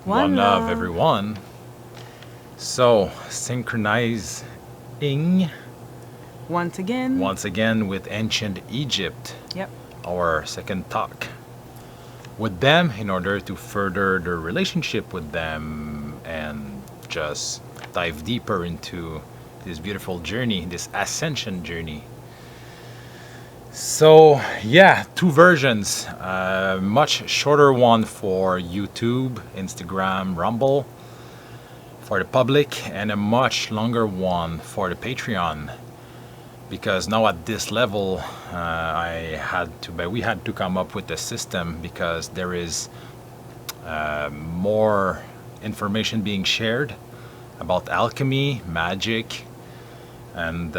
One One love, love. everyone. So, synchronizing Once once again with ancient Egypt, yep. our second talk with them in order to further the relationship with them and just dive deeper into this beautiful journey, this ascension journey. So, yeah, two versions. Much shorter one for YouTube, Instagram, Rumble for the public, and a much longer one for the Patreon. Because now at this level, we had to come up with a system because there is more information being shared about alchemy, magic, and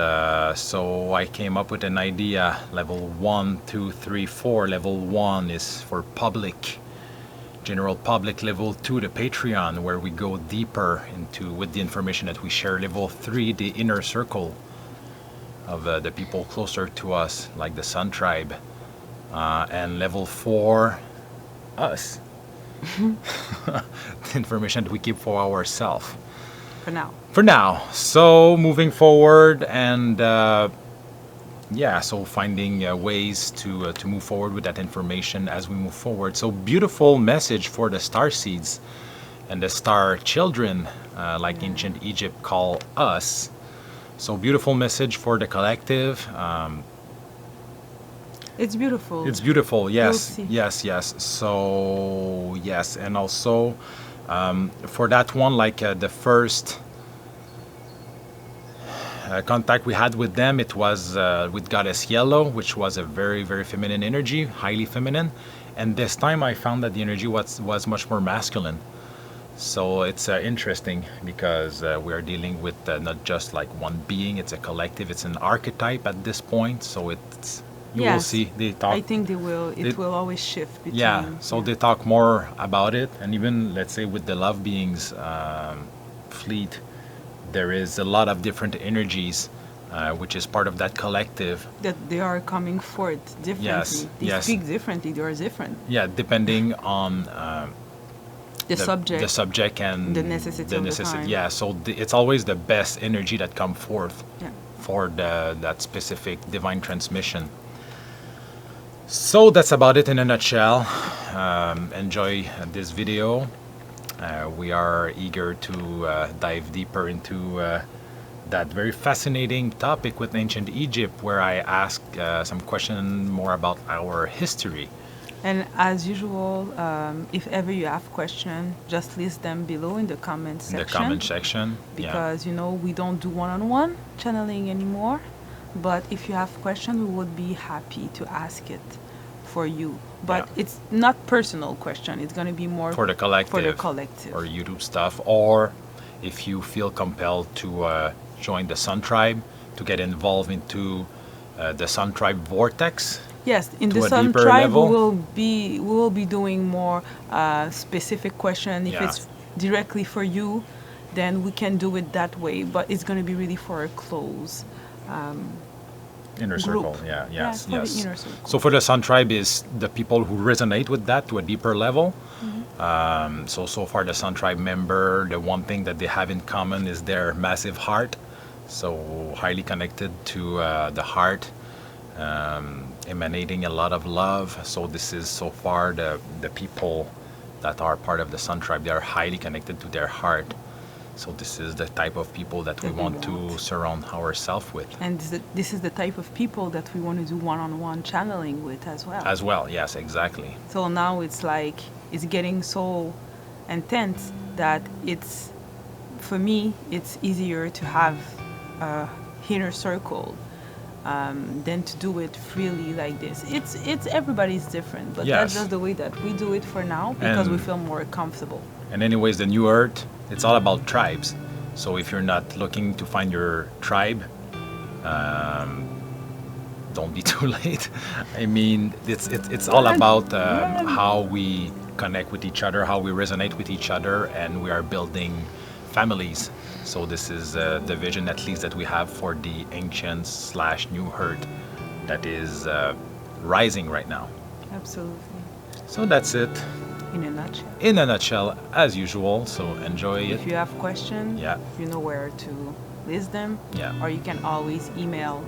so I came up with an idea. Level 1, 2, 3, 4. Level 1 is for public, general public. Level 2, the Patreon, where we go deeper into with the information that we share. Level 3, the inner circle of the people closer to us, like the Sun Tribe. And level 4, us. The information that we keep for ourselves. For now. For now. So moving forward, and so finding ways to move forward with that information as we move forward. So beautiful message for the star seeds and the star children, like ancient Egypt call us. So beautiful message for the collective. It's beautiful. It's beautiful. Yes, see. yes. So yes, and also for that one, like the first contact we had with them, it was with Goddess Yellow, which was a very, very feminine energy, highly feminine. And this time I found that the energy was much more masculine. So it's interesting because we are dealing with not just like one being, it's a collective, it's an archetype at this point. So it's, you will see, they talk. I think it will always shift between. They talk more about it. And even, let's say, with the love beings fleet, there is a lot of different energies, which is part of that collective. That they are coming forth differently. Yes, they speak differently, they are different. Yeah, depending on the subject and the necessity of the time. Yeah, so it's always the best energy that come forth for that specific divine transmission. So that's about it in a nutshell. Enjoy this video. We are eager to dive deeper into that very fascinating topic with ancient Egypt, where I ask some question more about our history. And as usual, if ever you have questions, just list them below in the comment section. In the comment section. Because, we don't do one-on-one channeling anymore. But if you have questions, we would be happy to ask it for you. But it's not personal question. It's going to be more for the collective. Or YouTube stuff. Or if you feel compelled to join the Sun Tribe, to get involved into the Sun Tribe vortex. Yes, in the Sun Tribe we will be doing more specific question. If it's directly for you, then we can do it that way. But it's going to be really for a close inner group. Circle. Yes. The inner circle. So for the Sun Tribe is the people who resonate with that to a deeper level. Mm-hmm. So far the Sun Tribe member, the one thing that they have in common is their massive heart. So highly connected to the heart. Emanating a lot of love. So this is so far the people that are part of the Sun Tribe. They are highly connected to their heart. So this is the type of people that we want to surround ourselves with. And this is the type of people that we want to do one-on-one channeling with as well. As well, yes, exactly. So now it's getting so intense that for me, it's easier to have a inner circle than to do it freely like this. It's everybody's different, but that's just the way that we do it for now because we feel more comfortable. And anyways, the New Earth, it's all about tribes. So if you're not looking to find your tribe, don't be too late. I mean, it's all about how we connect with each other, how we resonate with each other, and we are building families. So this is the vision, at least, that we have for the ancient/New Earth that is rising right now. Absolutely. So that's it. in a nutshell. in a nutshell, as usual. So enjoy it. If you have questions, Yeah. you know where to list them. Yeah. Or you can always email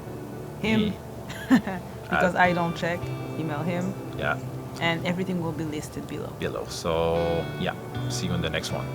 him Me. because I don't check. Email him, Yeah. and everything will be listed below. Below. So yeah. See you in the next one.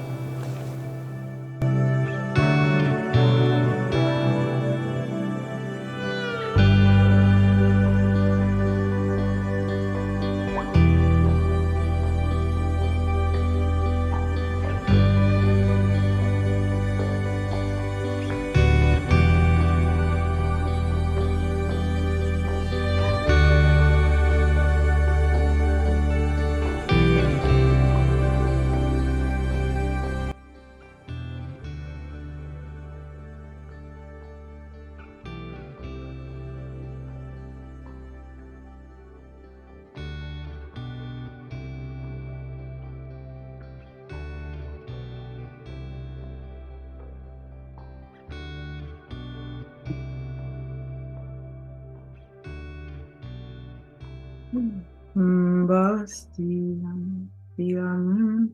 Bastian, diam,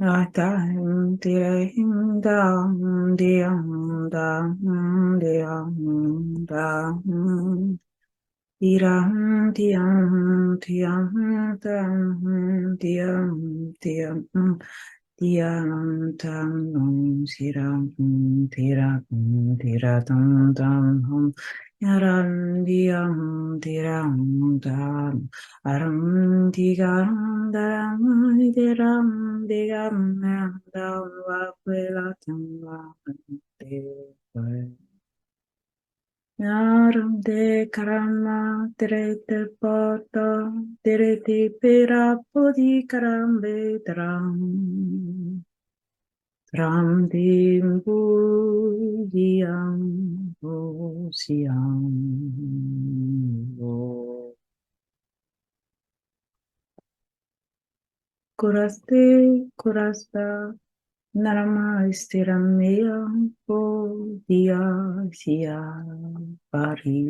atam, diam, dam, diram, diam, diam, tam, siram, tiratam, tam, yaram, diram, dam, aram, diram, digam, dam, vaquilatam, yaram de karama, direte poto, direte pera, podi karambe, dram. Tram dim budiamosiam Kuraste kurasta narama istiramya podia sia pari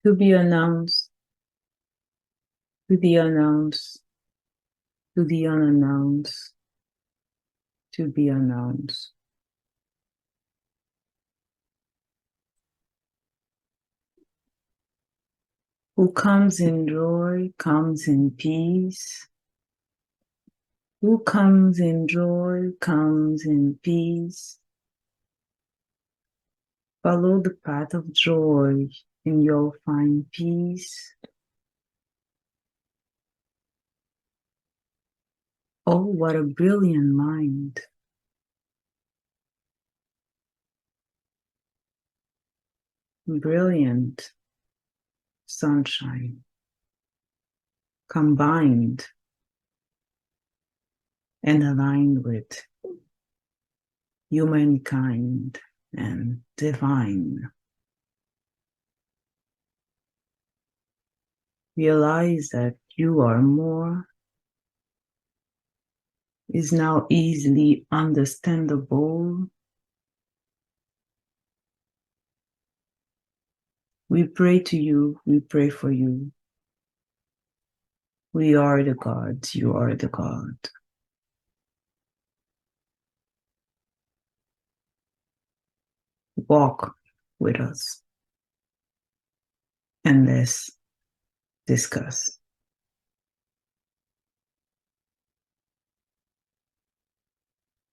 To be announced, to be announced, to the unannounced, to be announced. Who comes in joy, comes in peace. Who comes in joy, comes in peace. Follow the path of joy, and you'll find peace. Oh, what a brilliant mind. Brilliant sunshine combined and aligned with humankind and divine. Realize that you are more is now easily understandable. We pray to you, we pray for you. We are the gods, you are the God. Walk with us and let's discuss.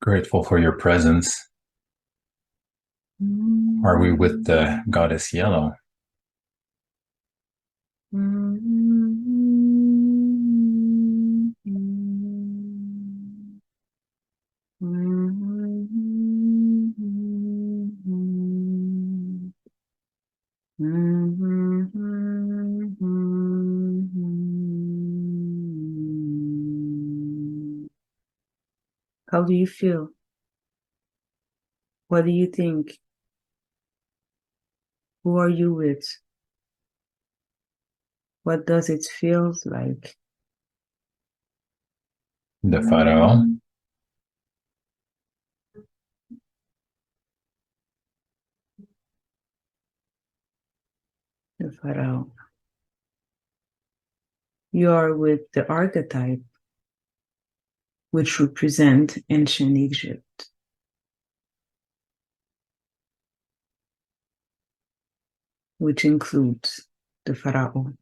Grateful for your presence. Are we with the goddess Yellow? How do you feel? What do you think? Who are you with? What does it feel like? The Pharaoh. The Pharaoh. You are with the archetype, which represent ancient Egypt. Which includes the Pharaoh,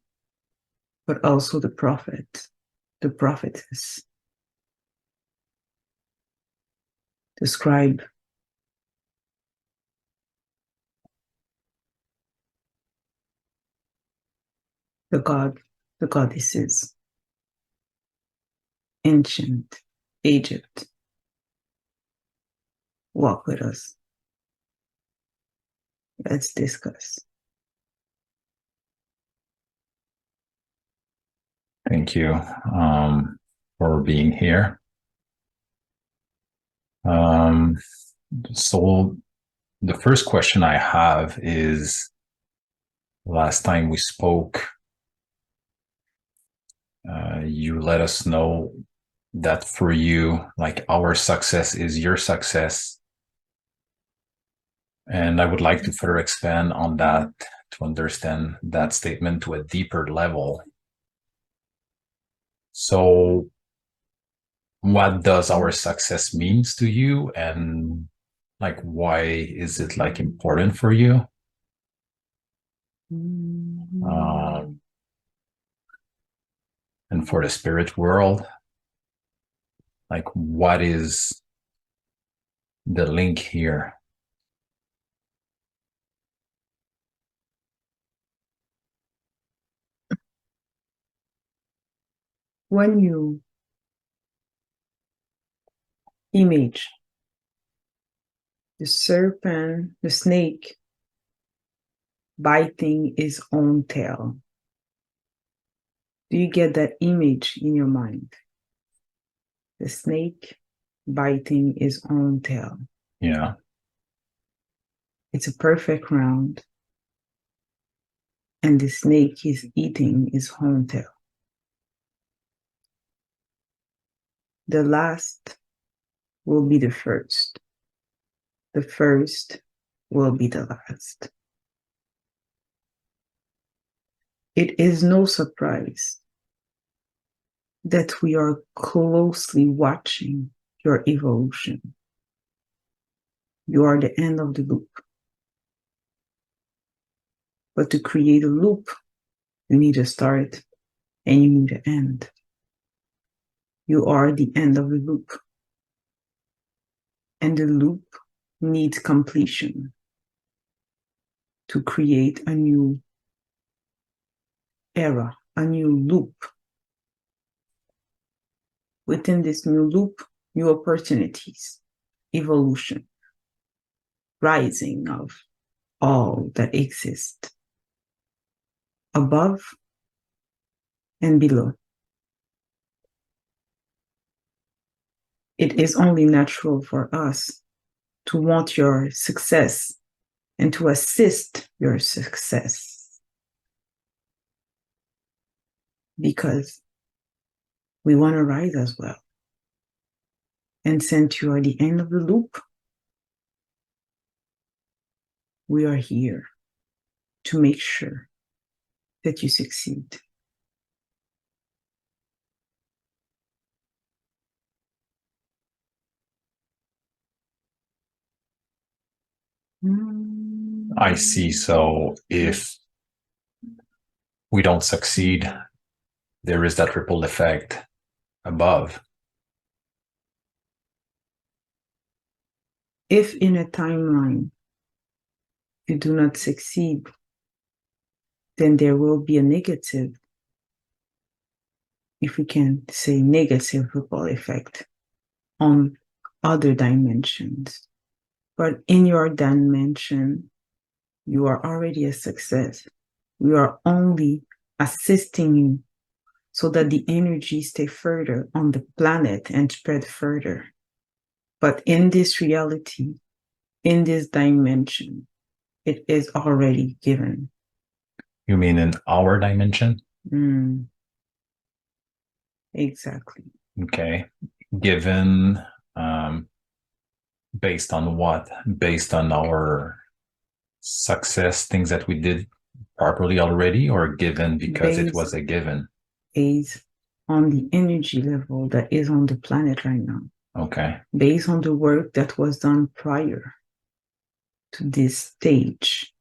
but also the prophet, the prophetess, the scribe, the god, the goddesses, ancient Egypt. Walk with us. Let's discuss. Thank you for being here. So the first question I have is, last time we spoke, you let us know that for you, like, our success is your success. And I would like to further expand on that to understand that statement to a deeper level. So what does our success means to you, and like, why is it like important for you? And for the spirit world, like, what is the link here? When you image the serpent, the snake biting its own tail, do you get that image in your mind? The snake biting its own tail. Yeah. It's a perfect round, and the snake is eating its own tail. The last will be the first. The first will be the last. It is no surprise that we are closely watching your evolution. You are the end of the loop. But to create a loop, you need a start and you need an end. You are the end of the loop. And the loop needs completion to create a new era, a new loop. Within this new loop, new opportunities, evolution, rising of all that exists above and below. It is only natural for us to want your success and to assist your success, because we want to rise as well. And since you are the end of the loop, we are here to make sure that you succeed. I see. So if we don't succeed, there is that ripple effect above. If in a timeline you do not succeed, then there will be a negative, if we can say negative ripple effect on other dimensions. But in your dimension, you are already a success. We are only assisting you so that the energy stay further on the planet and spread further. But in this reality, in this dimension, it is already given. You mean in our dimension? Exactly. Okay. Given based on what? Based on our success, things that we did properly already, or given because it was a given? Based on the energy level that is on the planet right now. Okay. Based on the work that was done prior to this stage.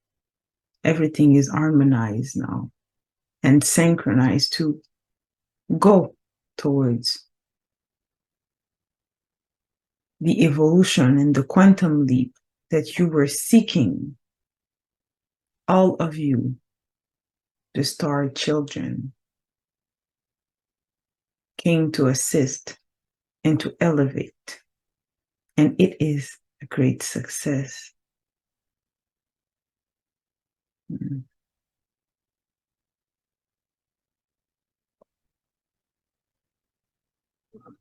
Everything is harmonized now and synchronized to go towards the evolution and the quantum leap that you were seeking. All of you, the star children, came to assist and to elevate. And it is a great success.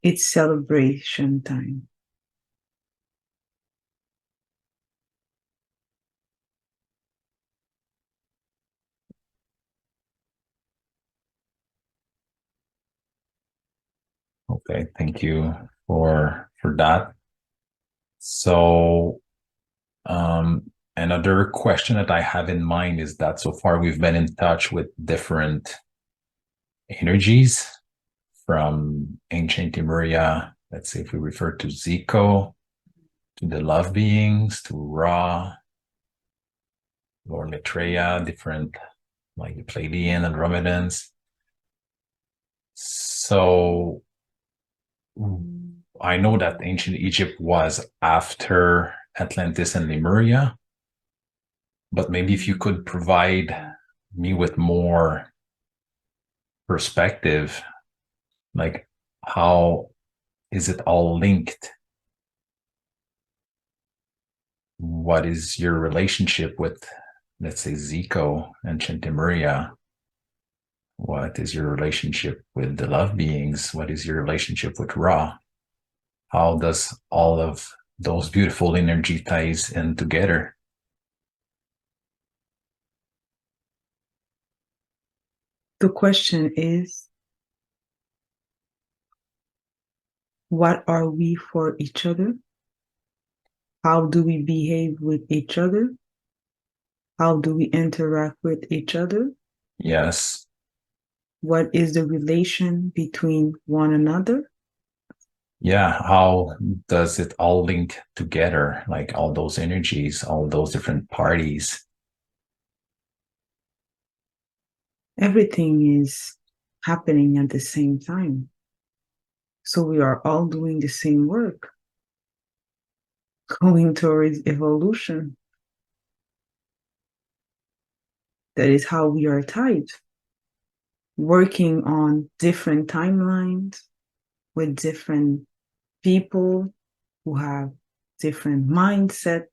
It's celebration time. Okay, thank you for that. So another question that I have in mind is that so far we've been in touch with different energies from ancient Lemuria. Let's say if we refer to Zico, to the love beings, to Ra, Lord Maitreya, different like the Pleiadian and Andromedans. So I know that ancient Egypt was after Atlantis and Lemuria, but maybe if you could provide me with more perspective, like how is it all linked? What is your relationship with, let's say, Zico and Chantimuria? What is your relationship with the love beings? What is your relationship with Ra? How does all of those beautiful energy ties in together? The question is, what are we for each other? How do we behave with each other? How do we interact with each other? Yes. What is the relation between one another? Yeah. How does it all link together? Like all those energies, all those different parties. Everything is happening at the same time. So we are all doing the same work, going towards evolution. That is how we are tied, working on different timelines with different people who have different mindset,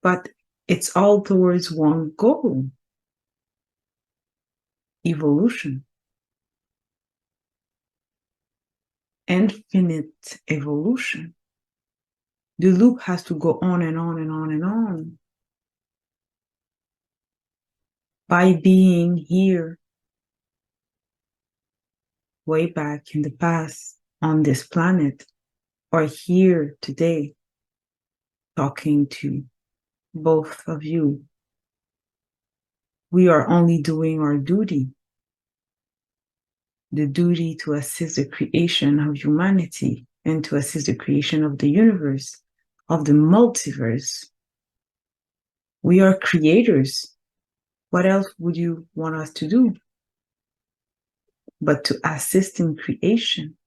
but it's all towards one goal: evolution, infinite evolution. The loop has to go on and on and on and on. By being here way back in the past on this planet, or here today talking to both of you, we are only doing our duty, the duty to assist the creation of humanity and to assist the creation of the universe, of the multiverse. We are creators. What else would you want us to do but to assist in creation?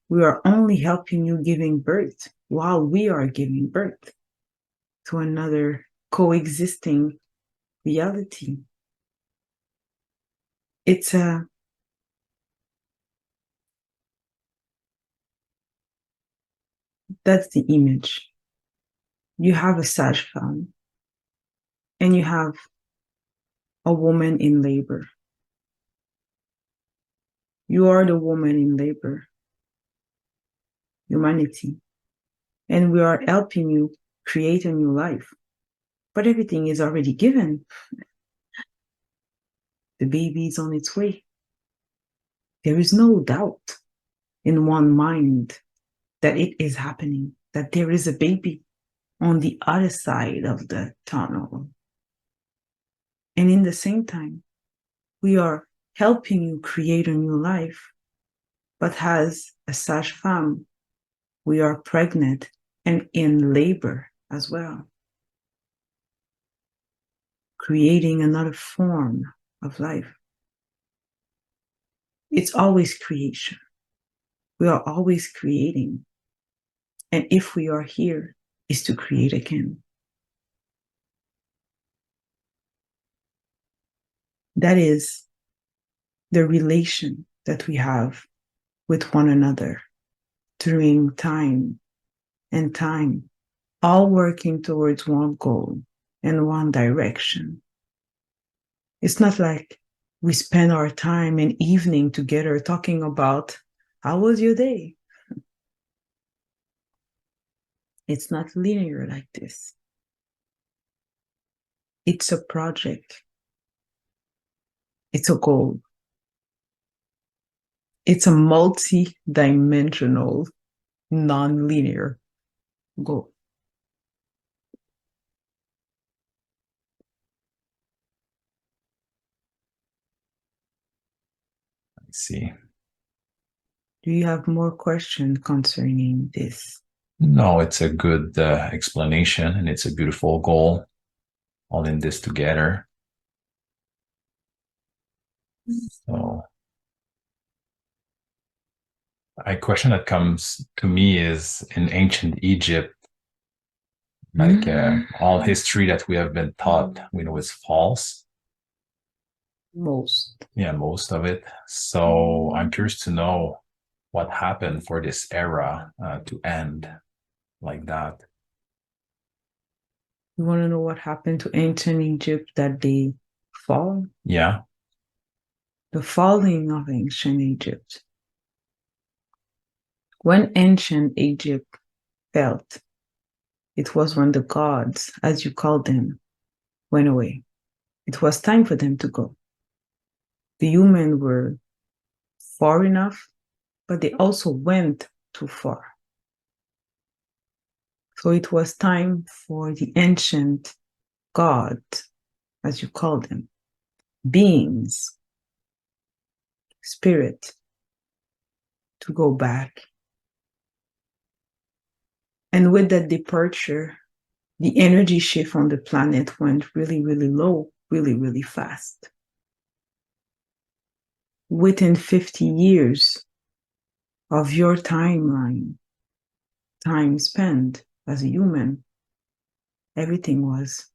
We are only helping you giving birth while we are giving birth to another coexisting reality. It's that's the image. You have a Sag farm and you have a woman in labor. You are the woman in labor. humanity, and we are helping you create a new life. But everything is already given. The baby is on its way. There is no doubt in one mind that it is happening, that there is a baby on the other side of the tunnel. And in the same time, we are helping you create a new life. But as a sage-femme, we are pregnant and in labor as well, creating another form of life. It's always creation. We are always creating. And if we are here, is to create again. That is the relation that we have with one another during time and time, all working towards one goal and one direction. It's not like we spend our time and evening together talking about how was your day? It's not linear like this. It's a project. It's a goal. It's a multi-dimensional, non-linear goal. I see. Do you have more questions concerning this? No, it's a good explanation, and it's a beautiful goal, all in this together. So, a question that comes to me is, in ancient Egypt, like all history that we have been taught, we know is false. Most. Yeah, most of it. So I'm curious to know what happened for this era to end like that. You want to know what happened to ancient Egypt that they fall? Yeah. The falling of ancient Egypt. When ancient Egypt fell, it was when the gods, as you call them, went away. It was time for them to go. The humans were far enough, but they also went too far. So it was time for the ancient gods, as you call them, beings, spirit, to go back. And with that departure, the energy shift on the planet went really, really low, really, really fast. Within 50 years of your timeline, time spent as a human, everything was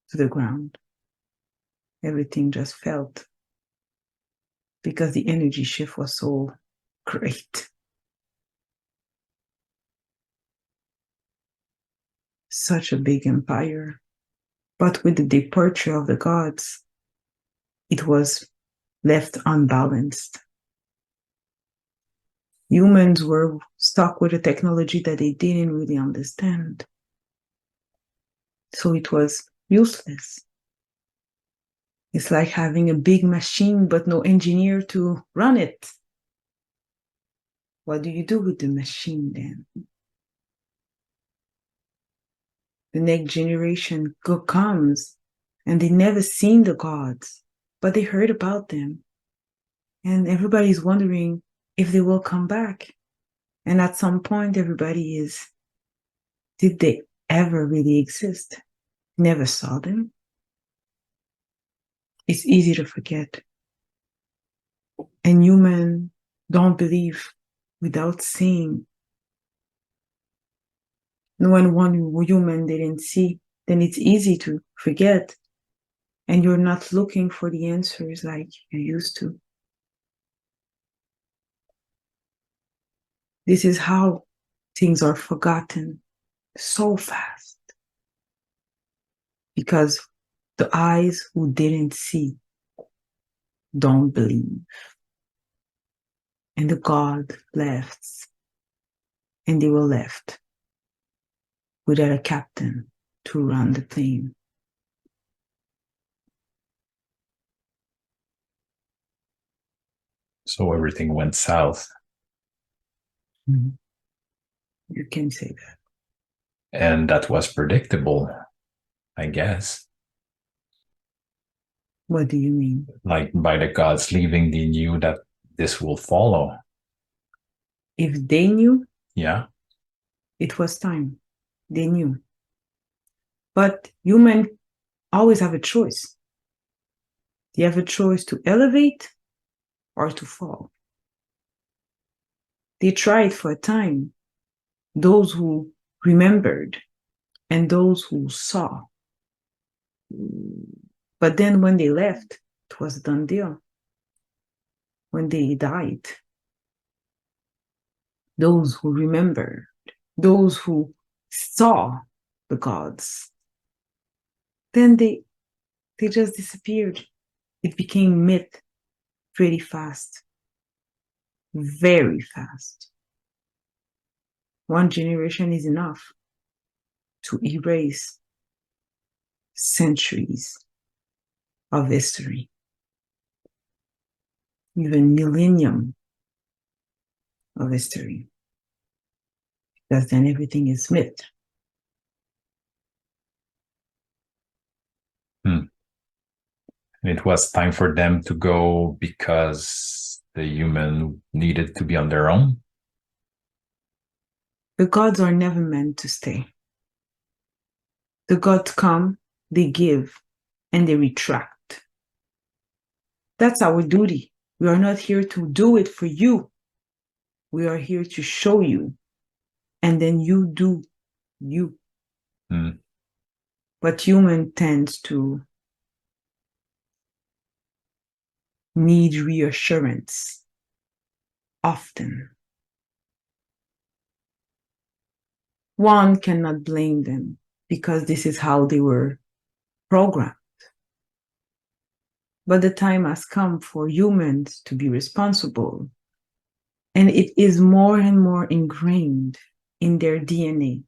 to the ground. Everything just felt because the energy shift was so great. Such a big empire. But with the departure of the gods, it was left unbalanced. Humans were stuck with a technology that they didn't really understand. So it was useless. It's like having a big machine but no engineer to run it. What do you do with the machine then? The next generation comes and they never seen the gods, but they heard about them. And everybody's wondering if they will come back. And at some point, everybody is, did they ever really exist? Never saw them? It's easy to forget. And humans don't believe without seeing. When one human didn't see, then it's easy to forget. And you're not looking for the answers like you used to. This is how things are forgotten so fast. Because the eyes who didn't see don't believe. And the God left. and they were left without a captain to run the plane. So everything went south. Mm-hmm. You can say that. And that was predictable, I guess. What do you mean? Like by the gods leaving, they knew that this will follow. If they knew, Yeah. it was time. They knew. But humans always have a choice. They have a choice to elevate or to fall. They tried for a time, those who remembered and those who saw. But then when they left, it was a done deal. When they died, those who remembered, those who saw the gods, then they just disappeared. It became myth pretty fast, very fast. One generation is enough to erase centuries of history, even millennium of history, because then everything is myth. It was time for them to go because the human needed to be on their own. The gods are never meant to stay. The gods come, they give, and they retract. That's our duty. We are not here to do it for you. We are here to show you, and then you do you. Mm. But human tends to need reassurance often. One cannot blame them because this is how they were programmed. But the time has come for humans to be responsible. And it is more and more ingrained in their DNA,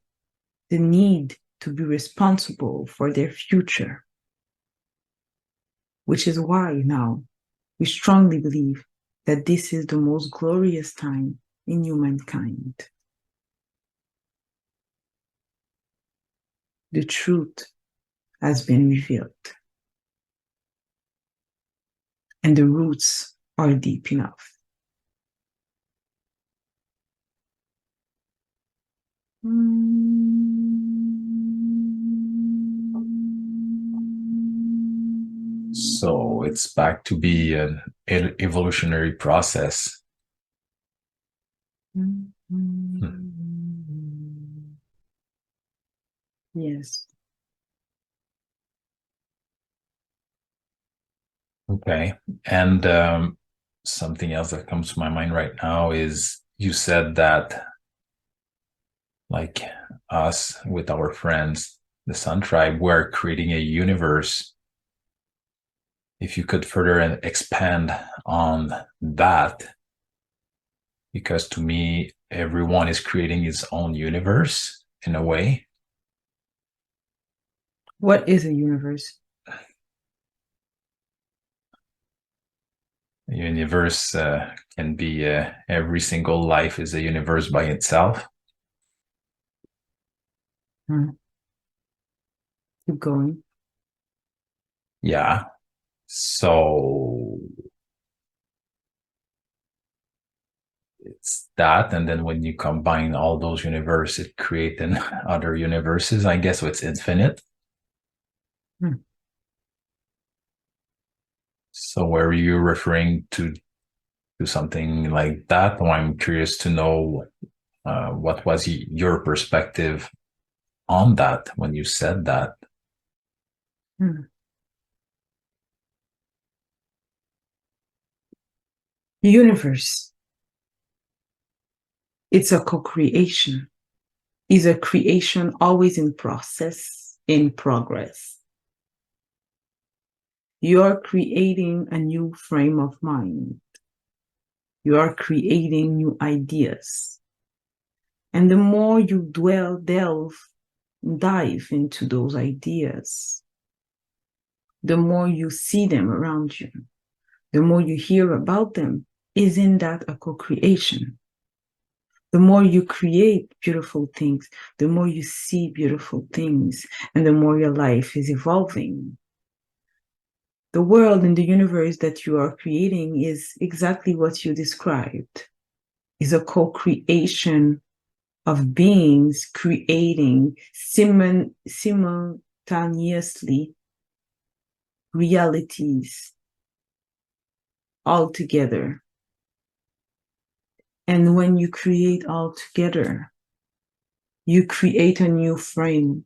the need to be responsible for their future. Which is why now we strongly believe that this is the most glorious time in humankind. The truth has been revealed. And the roots are deep enough. So it's back to be an evolutionary process. Yes. Okay. And something else that comes to my mind right now is you said that, like us with our friends, the Sun Tribe, we're creating a universe. If you could further expand on that, because to me, everyone is creating his own universe in a way. What is a universe? A universe can be every single life is a universe by itself. Keep going. Yeah. So it's that, and then when you combine all those universes, it creates other universes. I guess so it's infinite. So were you referring to something like that? Or I'm curious to know what was your perspective on that when you said that. Universe. It's a co-creation. Is a creation always in process, in progress. You're creating a new frame of mind. You are creating new ideas. And the more you delve, dive into those ideas, the more you see them around you, the more you hear about them. Isn't that a co-creation? The more you create beautiful things, the more you see beautiful things, and the more your life is evolving. The world and the universe that you are creating is exactly what you described, is a co-creation of beings creating simultaneously realities all together. And when you create all together, you create a new frame,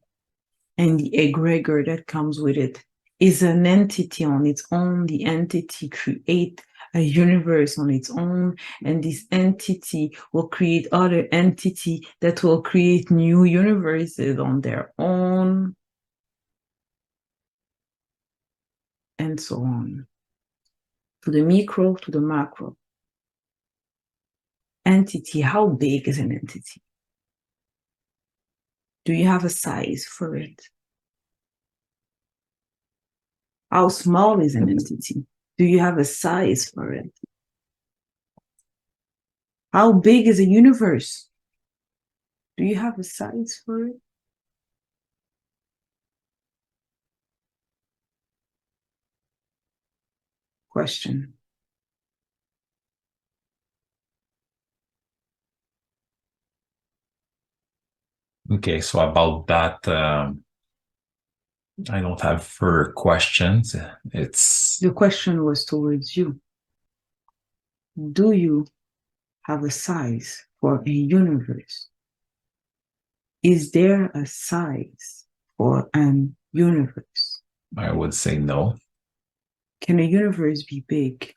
and the egregor that comes with it is an entity on its own. The entity creates a universe on its own, and this entity will create other entity that will create new universes on their own, and so on. To the micro, to the macro. Entity, how big is an entity? Do you have a size for it? How small is an entity? Do you have a size for it? How big is a universe? Do you have a size for it? Question. Okay, so about that, I don't have further questions. It's The question was towards you. Do you have a size for a universe? Is there a size for an universe? I would say no. Can a universe be big?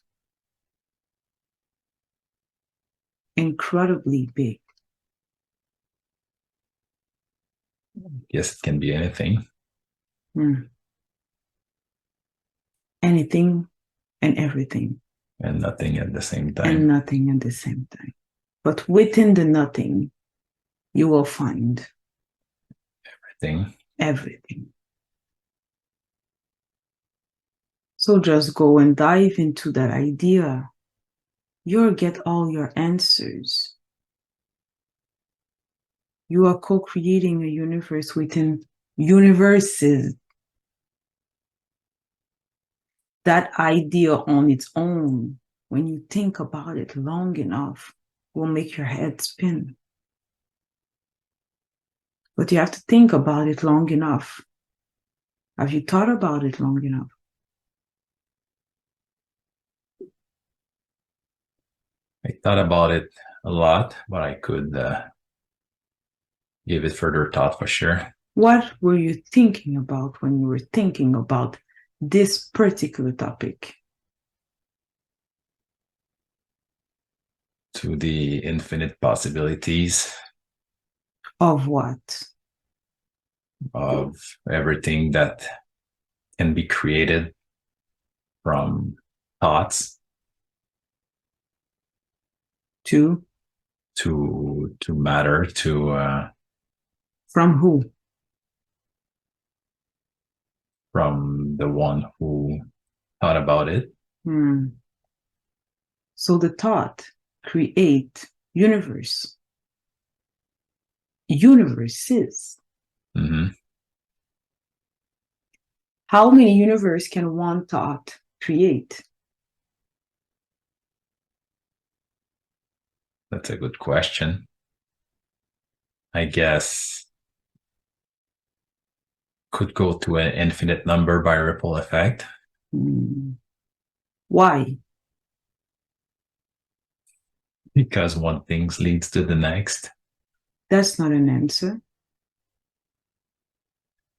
Incredibly big. Yes, it can be anything Anything and everything. and nothing at the same And time. nothing at the same time. But within the nothing, you will find Thing. everything. So just go and dive into that idea. You'll get all your answers. You are co-creating a universe within universes. That idea on its own, when you think about it long enough, will make your head spin. But you have to think about it long enough. Have you thought about it long enough? I thought about it a lot, but I could give it further thought for sure. What were you thinking about when you were thinking about this particular topic? To the infinite possibilities Of what? of everything that can be created from thoughts To? to matter From who? from the one who thought about it. So the thought create universe. Universes. Mm-hmm. How many universe can one thought create? That's a good question. I guess could go to an infinite number by ripple effect. Why? Because one thing leads to the next. That's not an answer.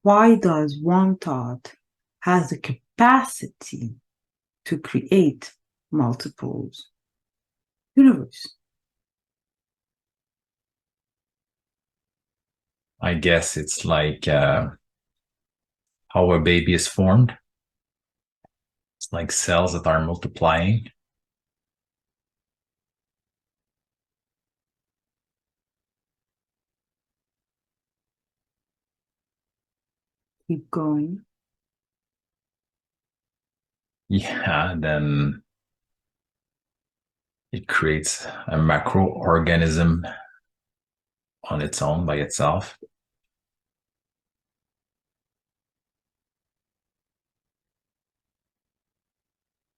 Why does one thought has the capacity to create multiples universe? I guess it's like how a baby is formed. It's like cells that are multiplying. Keep going. Yeah, then it creates a macroorganism on its own by itself.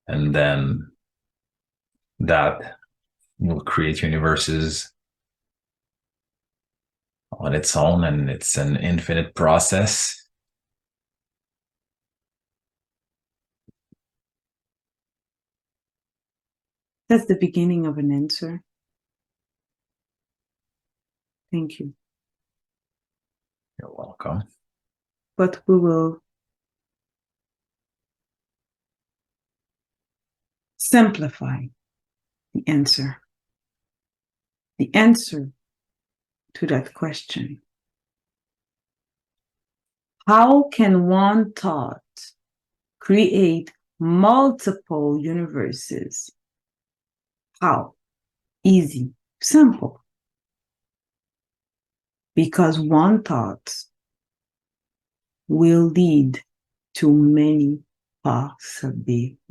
And then that will create universes on its own, and it's an infinite process. That's the beginning of an answer. Thank you. You're welcome. But we will simplify the answer. The answer to that question. How can one thought create multiple universes? How? Easy, simple. Because one thought will lead to many possibilities.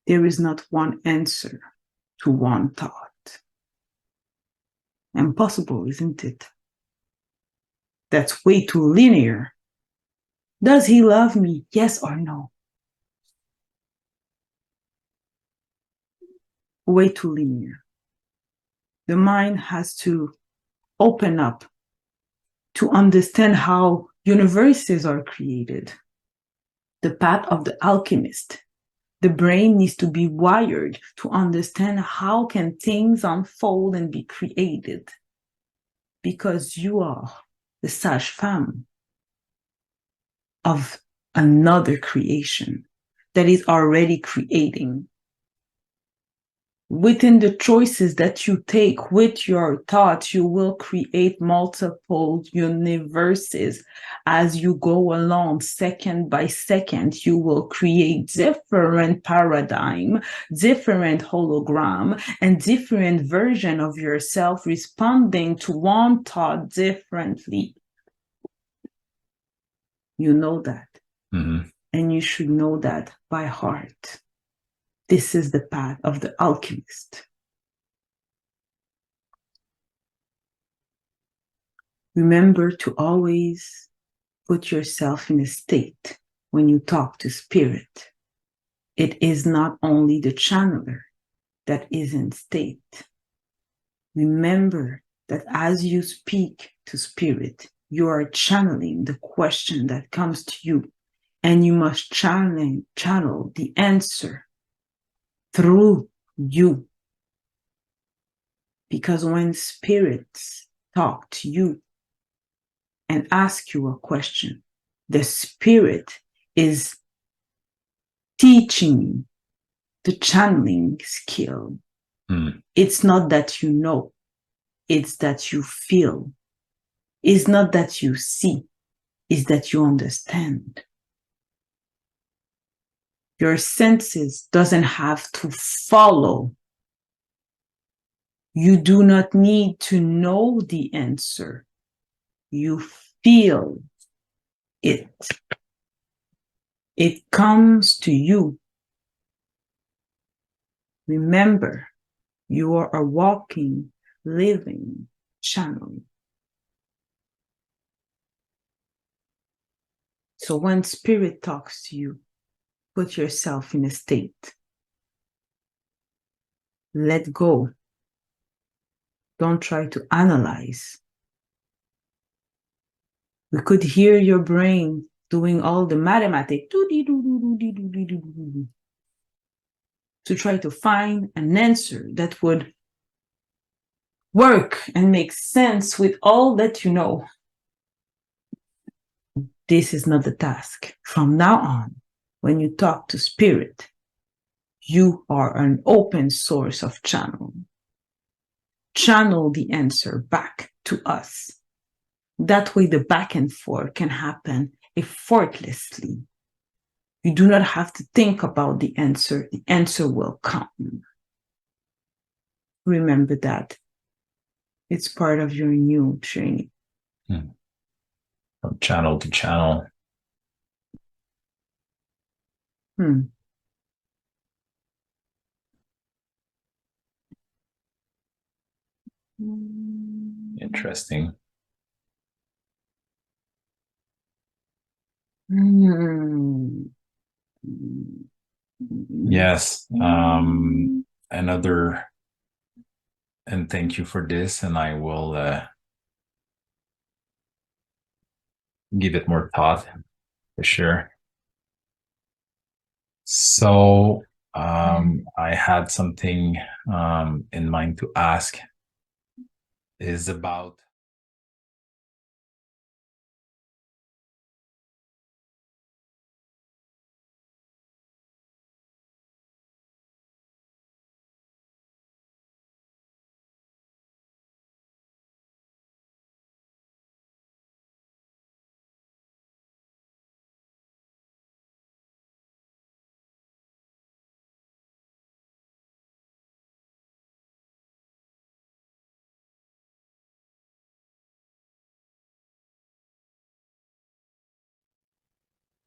There is not one answer to one thought. Impossible, isn't it? That's way too linear. Does he love me? Yes or no? Way too linear. The mind has to open up to understand how universes are created. The path of the alchemist. The brain needs to be wired to understand how can things unfold and be created. Because you are the sage-femme of another creation that is already creating. Within the choices that you take with your thoughts, you will create multiple universes. As you go along, second by second, you will create different paradigm, different hologram, and different version of yourself responding to one thought differently. You know that. Mm-hmm. And you should know that by heart. This is the path of the alchemist. Remember to always put yourself in a state when you talk to spirit. It is not only the channeler that is in state. Remember that as you speak to spirit, you are channeling the question that comes to you, and you must channel the answer through you. Because when spirits talk to you and ask you a question, the spirit is teaching you the channeling skill. It's not that you know, it's that you feel. It's not that you see, it's that you understand. Your senses doesn't have to follow. You do not need to know the answer. You feel it. It comes to you. Remember, you are a walking, living channel. So when spirit talks to you, put yourself in a state. Let go. Don't try to analyze. We could hear your brain doing all the mathematics to try to find an answer that would work and make sense with all that you know. This is not the task. From now on, when you talk to spirit, you are an open source of channel. Channel the answer back to us. That way the back and forth can happen effortlessly. You do not have to think about the answer will come. Remember that. It's part of your new training. From channel to channel. Hmm. Interesting. Hmm. Yes. Another, and thank you for this, and I will give it more thought for sure. So I had something in mind to ask is about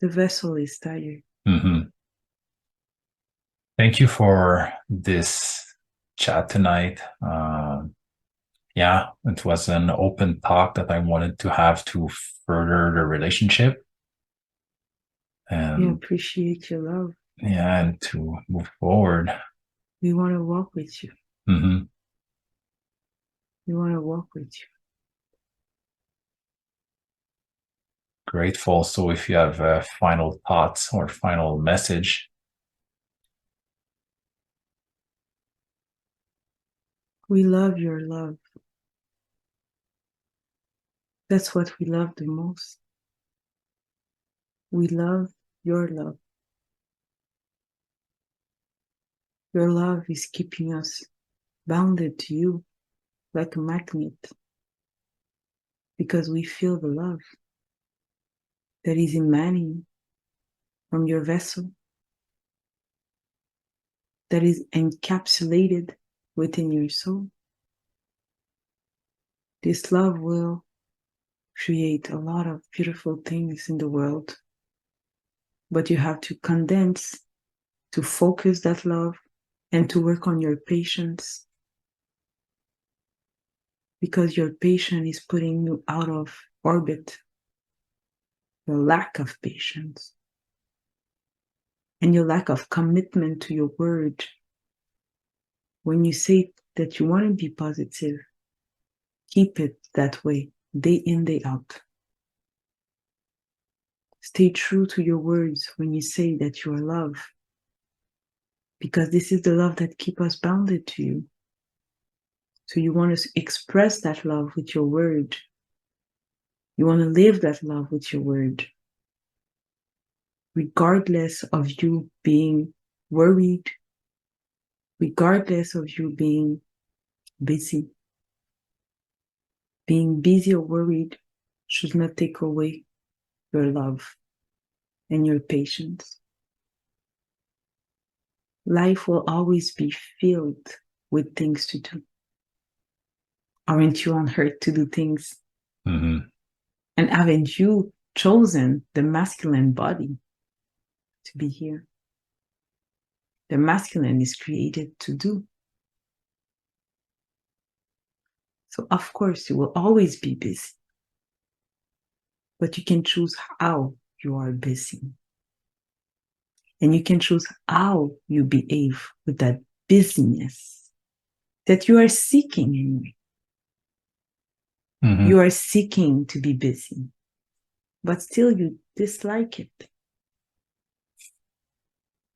The vessel is tired. Mhm. Thank you for this chat tonight. Yeah, it was an open talk that I wanted to have to further the relationship We and appreciate your love. yeah, and to move forward. We want to walk with you. Mm-hmm. We want to walk with you. Grateful. So if you have final thoughts or final message. We love your love. That's what we love the most. We love your love. Your love is keeping us bounded to you like a magnet because we feel the love that is emanating from your vessel, that is encapsulated within your soul. This love will create a lot of beautiful things in the world, but you have to condense, to focus that love, and to work on your patience, because your patience is putting you out of orbit, your lack of patience, and your lack of commitment to your word. When you say that you want to be positive, keep it that way, day in, day out. Stay true to your words when you say that you are love, because this is the love that keeps us bounded to you. So you want to express that love with your word. You want to live that love with your word, regardless of you being worried, regardless of you being busy. Being busy or worried should not take away your love and your patience. Life will always be filled with things to do. Aren't you on earth to do things? Mm-hmm. And haven't you chosen the masculine body to be here? The masculine is created to do. So of course you will always be busy, but you can choose how you are busy. And you can choose how you behave with that busyness that you are seeking anyway. Mm-hmm. You are seeking to be busy, but still you dislike it.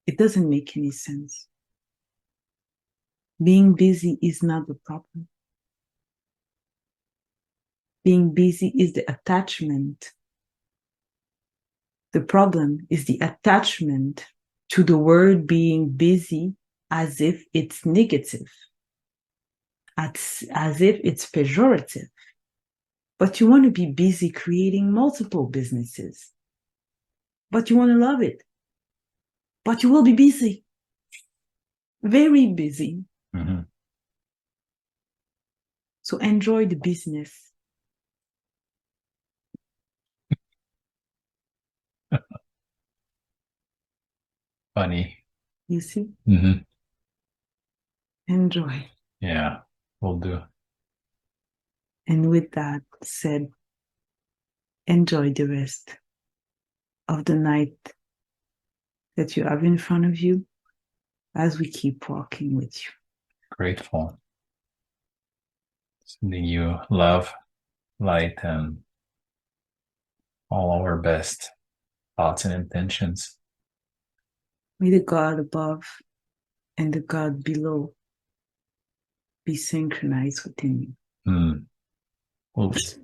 It doesn't make any sense. Being busy is not the problem. Being busy is the attachment. The problem is the attachment to the word being busy as if it's negative, as if it's pejorative. But you want to be busy creating multiple businesses. But you want to love it. But you will be busy. Very busy. Mm-hmm. So enjoy the business. Funny. You see? Mm-hmm. Enjoy. Yeah, will do. And with that said, enjoy the rest of the night that you have in front of you as we keep walking with you. Grateful. Sending you love, light, and all our best thoughts and intentions. May the God above and the God below be synchronized within you. Mm. Oops.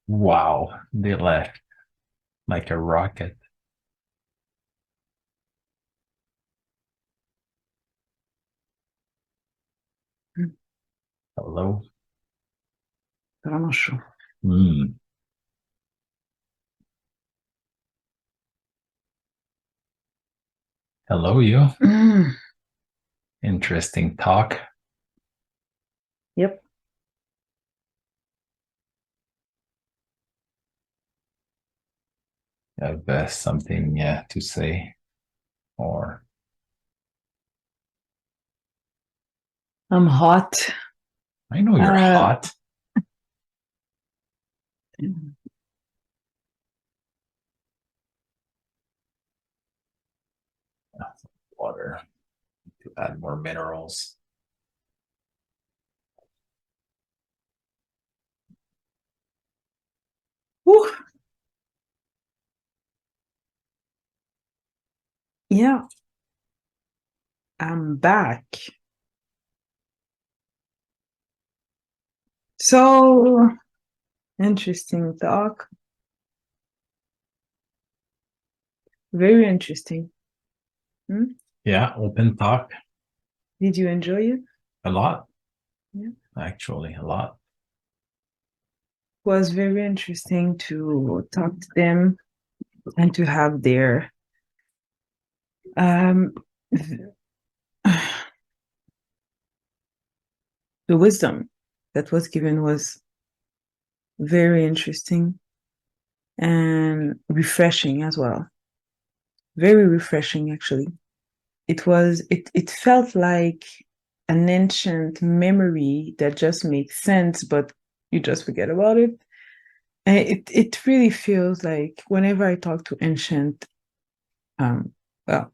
Wow, they left like a rocket. Hello. Vraiment chaud. Mm. Hello, you. Interesting talk. Yep. Have something to say, or I'm hot. I know you're hot. Water to add more minerals. Whew. Yeah. I'm back. So interesting talk. Very interesting. Yeah, open talk. Did you enjoy it? A lot. Yeah. Actually, a lot. It was very interesting to talk to them and to have their the wisdom that was given was very interesting and refreshing as well. Very refreshing, actually. It felt like an ancient memory that just makes sense, but you just forget about it. And it really feels like whenever I talk to ancient, well,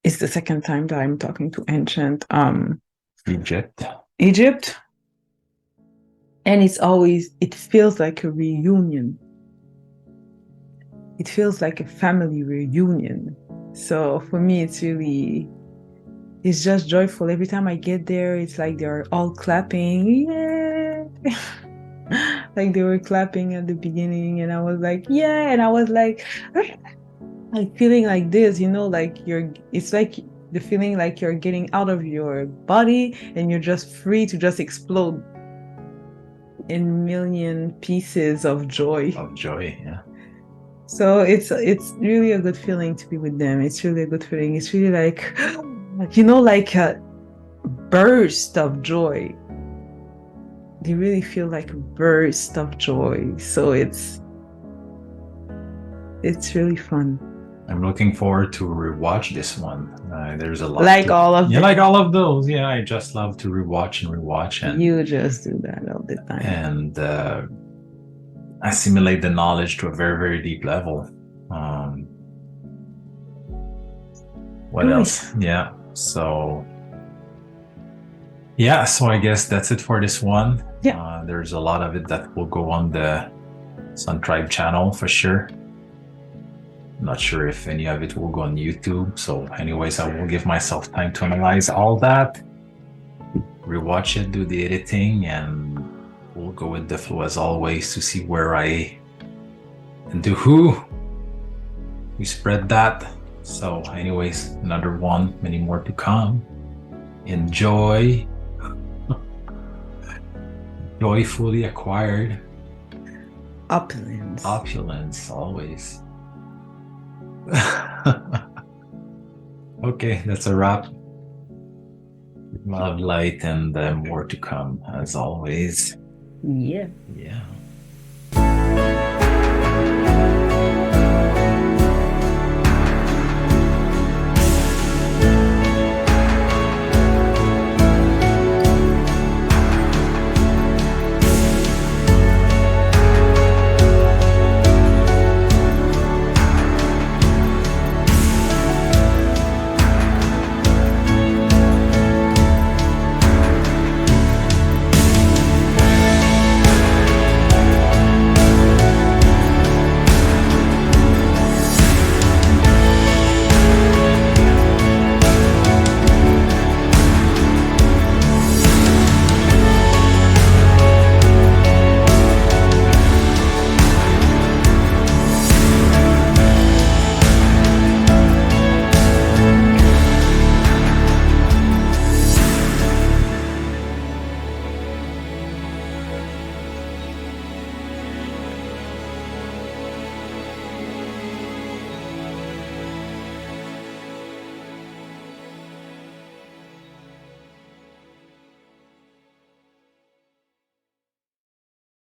it's the second time that I'm talking to ancient Egypt. And it feels like a reunion. It feels like a family reunion. So for me, it's just joyful. Every time I get there, it's like they're all clapping. Yeah. Like they were clapping at the beginning, and I was like, yeah. And I was like feeling like this, it's like the feeling like you're getting out of your body and you're just free to just explode in million pieces of joy. Of joy, yeah. So it's really a good feeling to be with them. It's really a good feeling. It's really like, like a burst of joy. They really feel like a burst of joy. So it's really fun. I'm looking forward to rewatch this one. There's a lot. Like all of them. Like all of those. Yeah, I just love to rewatch and you just do that all the time. And assimilate the knowledge to a very, very deep level. What else? Yeah. So I guess that's it for this one. Yeah. There's a lot of it that will go on the Sun Tribe channel for sure. I'm not sure if any of it will go on YouTube. So anyways, I will give myself time to analyze all that, rewatch it, do the editing, and we'll go with the flow as always to see where I and to who we spread that. So anyways, another one, many more to come. Enjoy. Joyfully acquired. Opulence. Opulence, always. Okay, that's a wrap. Love, light, and more to come, as always. Yeah. Yeah.